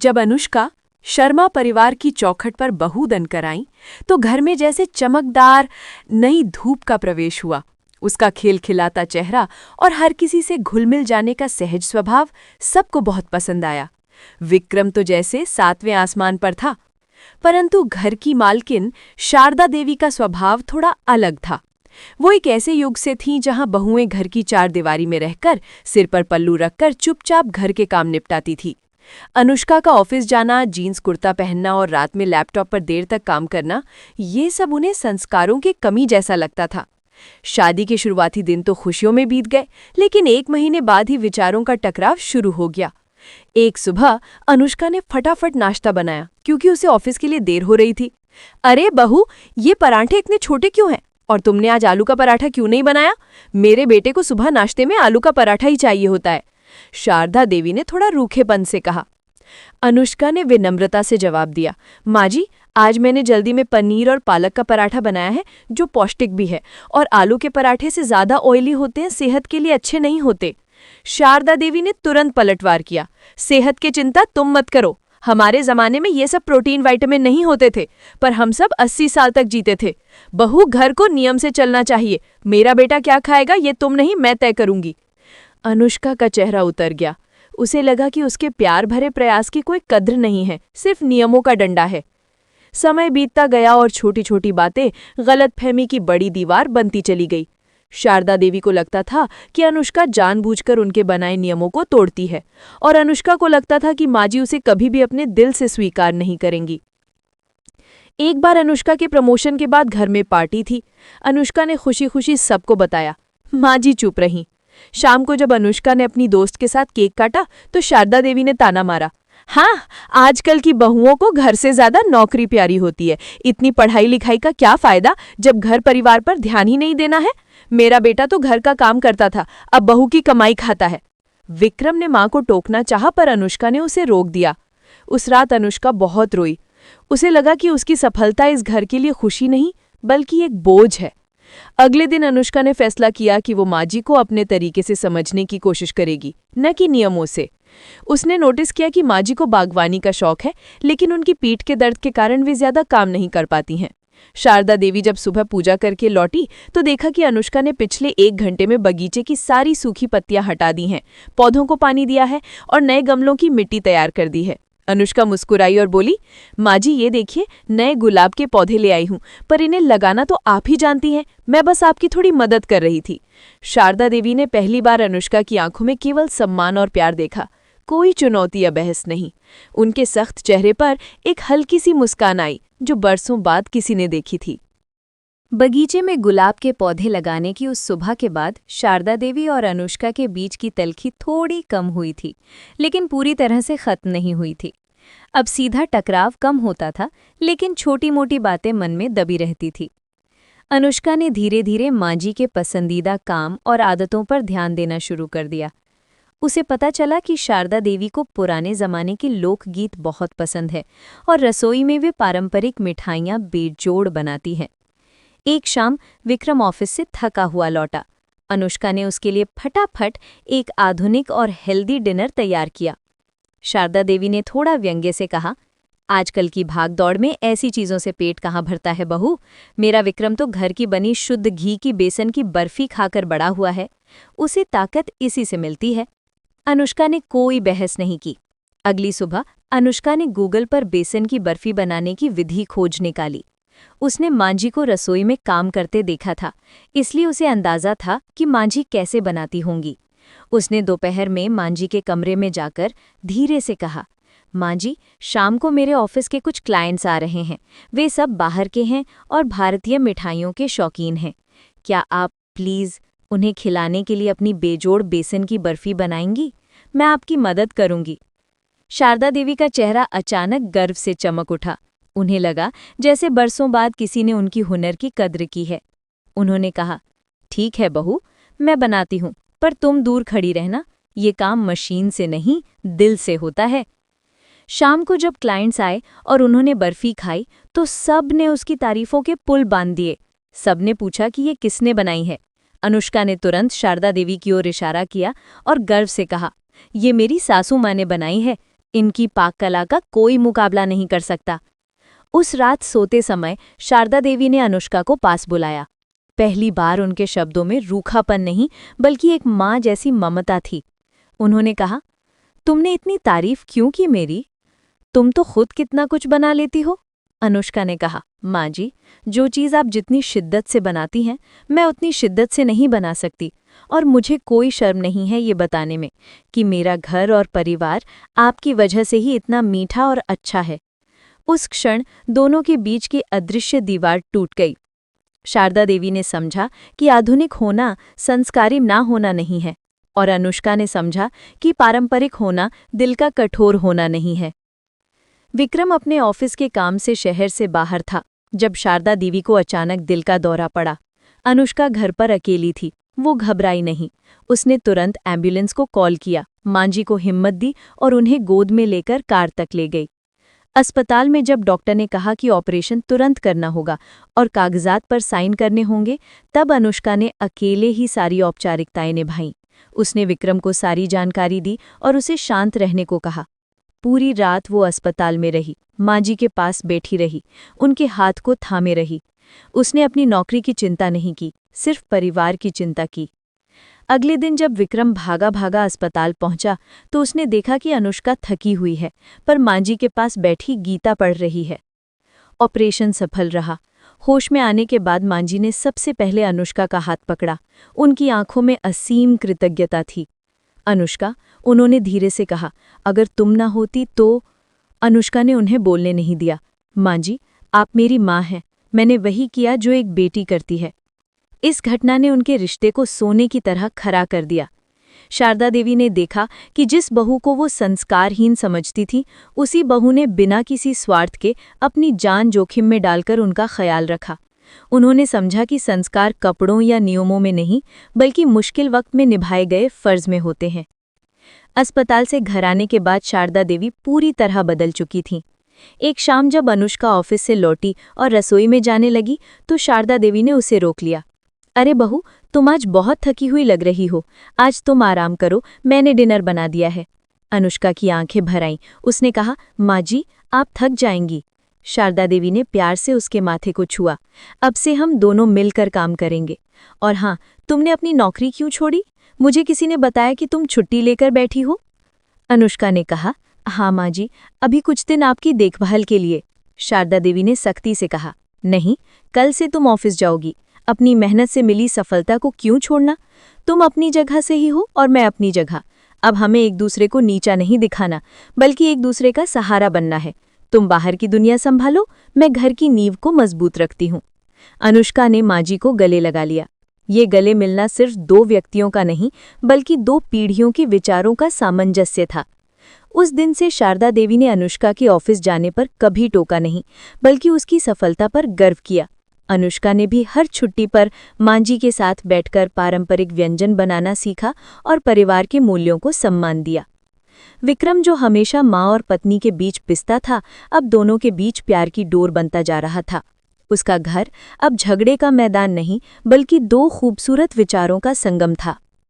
जब अनुष्का शर्मा परिवार की चौखट पर बहू बनकर आई तो घर में जैसे चमकदार नई धूप का प्रवेश हुआ। उसका खिलखिलाता चेहरा और हर किसी से घुल-मिल जाने का सहज स्वभाव सबको बहुत पसंद आया। विक्रम तो जैसे 7वें आसमान पर था, परंतु घर की मालकिन शारदा देवी का स्वभाव थोड़ा अलग था। वो एक ऐसे युग से थीं जहां बहुएं घर की चार दीवारी में रहकर सिर पर पल्लू रखकर चुपचाप घर के काम निपटाती थी। अनुष्का का ऑफिस जाना, जीन्स कुर्ता पहनना और रात में लैपटॉप पर देर तक काम करना, ये सब उन्हें संस्कारों की कमी जैसा लगता था। शादी के शुरुआती दिन तो खुशियों में बीत गए, लेकिन 1 महीने बाद ही विचारों का टकराव शुरू हो गया। एक सुबह अनुष्का ने फटाफट नाश्ता बनाया क्योंकि उसे ऑफिस के लिए देर हो रही थी। अरे बहू, ये पराठे इतने छोटे क्यों हैं? और तुमने आज आलू का पराठा क्यों नहीं बनाया? मेरे बेटे को सुबह नाश्ते में आलू का पराठा ही चाहिए होता है, शारदा देवी ने थोड़ा रूखेपन से कहा। अनुष्का ने विनम्रता से जवाब दिया, माँ जी, आज मैंने जल्दी में पनीर और पालक का पराठा बनाया है जो पौष्टिक भी है, और आलू के पराठे से ज्यादा ऑयली होते हैं, सेहत के लिए अच्छे नहीं होते। शारदा देवी ने तुरंत पलटवार किया, सेहत की चिंता तुम मत करो, हमारे जमाने में ये सब प्रोटीन विटामिन नहीं होते थे, पर हम सब 80 साल तक जीते थे। बहू, घर को नियम से चलना चाहिए। मेरा बेटा क्या खाएगा ये तुम नहीं, मैं तय करूंगी। अनुष्का का चेहरा उतर गया। उसे लगा कि उसके प्यार भरे प्रयास की कोई कद्र नहीं है, सिर्फ नियमों का डंडा है। समय बीतता गया और छोटी छोटी बातें गलतफहमी की बड़ी दीवार बनती चली गई। शारदा देवी को लगता था कि अनुष्का जानबूझकर उनके बनाए नियमों को तोड़ती है, और अनुष्का को लगता था कि माँ जी उसे कभी भी अपने दिल से स्वीकार नहीं करेंगी। एक बार अनुष्का के प्रमोशन के बाद घर में पार्टी थी। अनुष्का ने खुशी खुशी सबको बताया। माँ जी चुप रहीं। शाम को जब अनुष्का ने अपनी दोस्त के साथ केक काटा तो शारदा देवी ने ताना मारा, हाँ, आजकल की बहुओं को घर से ज्यादा नौकरी प्यारी होती है। इतनी पढ़ाई लिखाई का क्या फायदा जब घर परिवार पर ध्यान ही नहीं देना है। मेरा बेटा तो घर का काम करता था, अब बहू की कमाई खाता है। विक्रम ने माँ को टोकना चाहा, पर अनुष्का ने उसे रोक दिया। उस रात अनुष्का बहुत रोई। उसे लगा कि उसकी सफलता इस घर के लिए खुशी नहीं बल्कि एक बोझ है। अगले दिन अनुष्का ने फैसला किया कि वो माँ जी को अपने तरीके से समझने की कोशिश करेगी, न कि नियमों से। उसने नोटिस किया कि माँ जी को बागवानी का शौक है, लेकिन उनकी पीठ के दर्द के कारण वे ज्यादा काम नहीं कर पाती हैं। शारदा देवी जब सुबह पूजा करके लौटी तो देखा कि अनुष्का ने पिछले 1 घंटे में बगीचे की सारी सूखी पत्तियां हटा दी हैं, पौधों को पानी दिया है और नए गमलों की मिट्टी तैयार कर दी है। अनुष्का मुस्कुराई और बोली, माँ जी ये देखिए, नए गुलाब के पौधे ले आई हूँ, पर इन्हें लगाना तो आप ही जानती हैं, मैं बस आपकी थोड़ी मदद कर रही थी। शारदा देवी ने पहली बार अनुष्का की आंखों में केवल सम्मान और प्यार देखा, कोई चुनौती या बहस नहीं। उनके सख्त चेहरे पर एक हल्की सी मुस्कान आई जो बरसों बाद किसी ने देखी थी। बगीचे में गुलाब के पौधे लगाने की उस सुबह के बाद शारदा देवी और अनुष्का के बीच की तल्खी थोड़ी कम हुई थी, लेकिन पूरी तरह से खत्म नहीं हुई थी। अब सीधा टकराव कम होता था, लेकिन छोटी मोटी बातें मन में दबी रहती थी। अनुष्का ने धीरे धीरे माँ जी के पसंदीदा काम और आदतों पर ध्यान देना शुरू कर दिया। उसे पता चला कि शारदा देवी को पुराने जमाने के लोकगीत बहुत पसंद है और रसोई में वे पारंपरिक मिठाइयाँ बेजोड़ बनाती हैं। एक शाम विक्रम ऑफिस से थका हुआ लौटा। अनुष्का ने उसके लिए फटाफट एक आधुनिक और हेल्दी डिनर तैयार किया। शारदा देवी ने थोड़ा व्यंग्य से कहा, आजकल की भागदौड़ में ऐसी चीज़ों से पेट कहाँ भरता है बहू। मेरा विक्रम तो घर की बनी शुद्ध घी की बेसन की बर्फी खाकर बड़ा हुआ है, उसे ताकत इसी से मिलती है। अनुष्का ने कोई बहस नहीं की। अगली सुबह अनुष्का ने गूगल पर बेसन की बर्फी बनाने की विधि खोज निकाली। उसने माँ जी को रसोई में काम करते देखा था, इसलिए उसे अंदाजा था कि माँ जी कैसे बनाती होंगी। उसने दोपहर में माँ जी के कमरे में जाकर धीरे से कहा, माँ जी, शाम को मेरे ऑफिस के कुछ क्लाइंट्स आ रहे हैं। वे सब बाहर के हैं और भारतीय मिठाइयों के शौकीन हैं। क्या आप प्लीज़ उन्हें खिलाने के लिए अपनी बेजोड़ बेसन की बर्फी बनाएंगी? मैं आपकी मदद करूंगी। शारदा देवी का चेहरा अचानक गर्व से चमक उठा। उन्हें लगा जैसे बरसों बाद किसी ने उनकी हुनर की कद्र की है। उन्होंने कहा, ठीक है बहू, मैं बनाती हूँ, पर तुम दूर खड़ी रहना। ये काम मशीन से नहीं, दिल से होता है। शाम को जब क्लाइंट्स आए और उन्होंने बर्फी खाई तो सब ने उसकी तारीफों के पुल बांध दिए। सब ने पूछा कि ये किसने बनाई है। अनुष्का ने तुरंत शारदा देवी की ओर इशारा किया और गर्व से कहा, ये मेरी सासू माँ ने बनाई है। इनकी पाक कला का कोई मुकाबला नहीं कर सकता। उस रात सोते समय शारदा देवी ने अनुष्का को पास बुलाया। पहली बार उनके शब्दों में रूखापन नहीं बल्कि एक माँ जैसी ममता थी। उन्होंने कहा, तुमने इतनी तारीफ क्यों की मेरी? तुम तो खुद कितना कुछ बना लेती हो। अनुष्का ने कहा, माँ जी, जो चीज़ आप जितनी शिद्दत से बनाती हैं मैं उतनी शिद्दत से नहीं बना सकती, और मुझे कोई शर्म नहीं है ये बताने में कि मेरा घर और परिवार आपकी वजह से ही इतना मीठा और अच्छा है। उस क्षण दोनों के बीच की अदृश्य दीवार टूट गई। शारदा देवी ने समझा कि आधुनिक होना संस्कारी ना होना नहीं है, और अनुष्का ने समझा कि पारंपरिक होना दिल का कठोर होना नहीं है। विक्रम अपने ऑफिस के काम से शहर से बाहर था जब शारदा देवी को अचानक दिल का दौरा पड़ा। अनुष्का घर पर अकेली थी। वो घबराई नहीं। उसने तुरंत एम्बुलेंस को कॉल किया, माँ जी को हिम्मत दी और उन्हें गोद में लेकर कार तक ले गई। अस्पताल में जब डॉक्टर ने कहा कि ऑपरेशन तुरंत करना होगा और कागजात पर साइन करने होंगे, तब अनुष्का ने अकेले ही सारी औपचारिकताएं निभाईं। उसने विक्रम को सारी जानकारी दी और उसे शांत रहने को कहा। पूरी रात वो अस्पताल में रही, माँ जी के पास बैठी रही, उनके हाथ को थामे रही। उसने अपनी नौकरी की चिंता नहीं की, सिर्फ परिवार की चिंता की। अगले दिन जब विक्रम भागा भागा अस्पताल पहुंचा तो उसने देखा कि अनुष्का थकी हुई है, पर माँ जी के पास बैठी गीता पढ़ रही है। ऑपरेशन सफल रहा। होश में आने के बाद माँ जी ने सबसे पहले अनुष्का का हाथ पकड़ा। उनकी आंखों में असीम कृतज्ञता थी। अनुष्का, उन्होंने धीरे से कहा, अगर तुम ना होती तो। अनुष्का ने उन्हें बोलने नहीं दिया। माँ जी, आप मेरी माँ हैं। मैंने वही किया जो एक बेटी करती है। इस घटना ने उनके रिश्ते को सोने की तरह खरा कर दिया। शारदा देवी ने देखा कि जिस बहू को वो संस्कारहीन समझती थी, उसी बहू ने बिना किसी स्वार्थ के अपनी जान जोखिम में डालकर उनका ख्याल रखा। उन्होंने समझा कि संस्कार कपड़ों या नियमों में नहीं, बल्कि मुश्किल वक्त में निभाए गए फर्ज में होते हैं। अस्पताल से घर आने के बाद शारदा देवी पूरी तरह बदल चुकी थीं। एक शाम जब अनुष्का ऑफिस से लौटी और रसोई में जाने लगी तो शारदा देवी ने उसे रोक लिया। अरे बहू, तुम आज बहुत थकी हुई लग रही हो। आज तुम आराम करो, मैंने डिनर बना दिया है। अनुष्का की आंखें भर आईं। उसने कहा, माँ जी, आप थक जाएंगी। शारदा देवी ने प्यार से उसके माथे को छुआ। अब से हम दोनों मिलकर काम करेंगे। और हाँ, तुमने अपनी नौकरी क्यों छोड़ी? मुझे किसी ने बताया कि तुम छुट्टी लेकर बैठी हो। अनुष्का ने कहा, हाँ माँ जी, अभी कुछ दिन आपकी देखभाल के लिए। शारदा देवी ने सख्ती से कहा, नहीं, कल से तुम ऑफिस जाओगी। अपनी मेहनत से मिली सफलता को क्यों छोड़ना? तुम अपनी जगह से ही हो और मैं अपनी जगह। अब हमें एक दूसरे को नीचा नहीं दिखाना, बल्कि एक दूसरे का सहारा बनना है। तुम बाहर की दुनिया संभालो, मैं घर की नींव को मजबूत रखती हूँ। अनुष्का ने माँ जी को गले लगा लिया। ये गले मिलना सिर्फ दो व्यक्तियों का नहीं, बल्कि दो पीढ़ियों के विचारों का सामंजस्य था। उस दिन से शारदा देवी ने अनुष्का के ऑफिस जाने पर कभी टोका नहीं, बल्कि उसकी सफलता पर गर्व किया। अनुष्का ने भी हर छुट्टी पर माँ जी के साथ बैठकर पारंपरिक व्यंजन बनाना सीखा और परिवार के मूल्यों को सम्मान दिया। विक्रम, जो हमेशा माँ और पत्नी के बीच पिसता था, अब दोनों के बीच प्यार की डोर बनता जा रहा था। उसका घर अब झगड़े का मैदान नहीं, बल्कि दो खूबसूरत विचारों का संगम था।